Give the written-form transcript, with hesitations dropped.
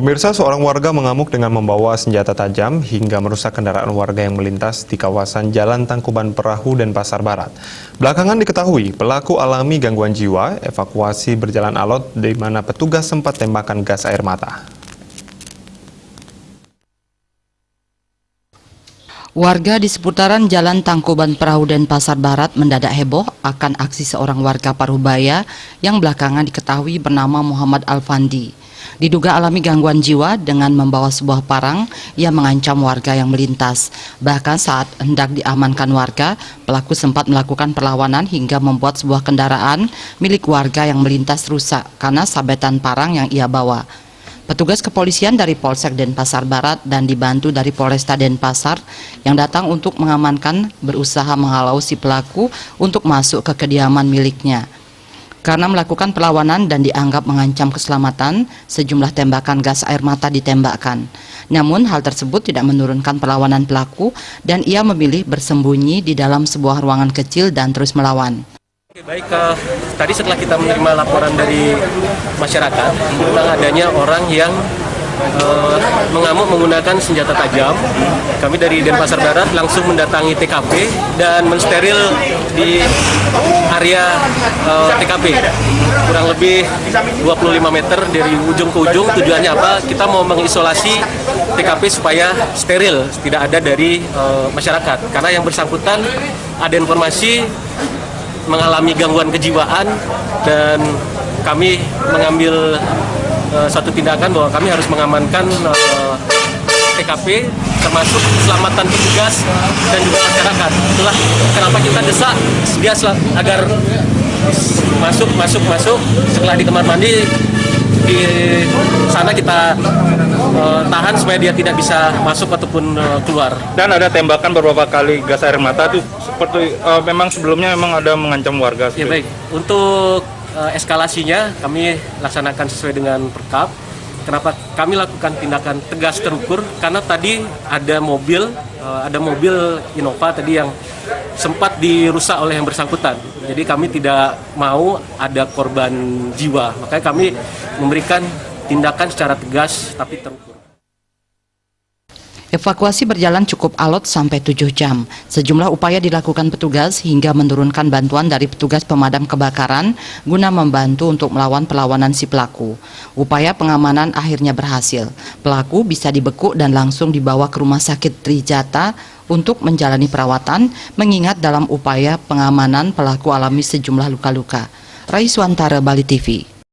Pemirsa, seorang warga mengamuk dengan membawa senjata tajam hingga merusak kendaraan warga yang melintas di kawasan Jalan Tangkuban Perahu dan Pasar Barat. Belakangan diketahui pelaku alami gangguan jiwa, evakuasi berjalan alot di mana petugas sempat tembakan gas air mata. Warga di seputaran Jalan Tangkuban Perahu dan Pasar Barat mendadak heboh akan aksi seorang warga Parubaya yang belakangan diketahui bernama Muhammad Alfandi. Diduga alami gangguan jiwa dengan membawa sebuah parang yang mengancam warga yang melintas. Bahkan saat hendak diamankan warga, pelaku sempat melakukan perlawanan hingga membuat sebuah kendaraan milik warga yang melintas rusak karena sabetan parang yang ia bawa. Petugas kepolisian dari Polsek Denpasar Barat dan dibantu dari Polresta Denpasar yang datang untuk mengamankan berusaha menghalau si pelaku untuk masuk ke kediaman miliknya. Karena melakukan perlawanan dan dianggap mengancam keselamatan, sejumlah tembakan gas air mata ditembakkan. Namun hal tersebut tidak menurunkan perlawanan pelaku dan ia memilih bersembunyi di dalam sebuah ruangan kecil dan terus melawan. Baik, tadi setelah kita menerima laporan dari masyarakat tentang adanya orang yang mengamuk menggunakan senjata tajam, kami dari Denpasar Barat langsung mendatangi TKP dan mensteril di area TKP kurang lebih 25 meter dari ujung ke ujung. Tujuannya apa? Kita mau mengisolasi TKP supaya steril, tidak ada dari masyarakat, karena yang bersangkutan ada informasi mengalami gangguan kejiwaan dan kami mengambil satu tindakan bahwa kami harus mengamankan TKP termasuk keselamatan petugas dan juga masyarakat. Itulah kenapa kita desak dia agar masuk. Setelah di kamar mandi di sana kita tahan supaya dia tidak bisa masuk ataupun keluar. Dan ada tembakan beberapa kali gas air mata itu seperti memang sebelumnya memang ada mengancam warga. Ya baik, untuk eskalasinya kami laksanakan sesuai dengan perkap. Kenapa kami lakukan tindakan tegas terukur? Karena tadi ada mobil Innova tadi yang sempat dirusak oleh yang bersangkutan. Jadi kami tidak mau ada korban jiwa. Makanya kami memberikan tindakan secara tegas tapi terukur. Evakuasi berjalan cukup alot sampai 7 jam. Sejumlah upaya dilakukan petugas hingga menurunkan bantuan dari petugas pemadam kebakaran guna membantu untuk melawan perlawanan si pelaku. Upaya pengamanan akhirnya berhasil. Pelaku bisa dibekuk dan langsung dibawa ke Rumah Sakit Trijata untuk menjalani perawatan, mengingat dalam upaya pengamanan pelaku alami sejumlah luka-luka. Raiswantara, Bali TV.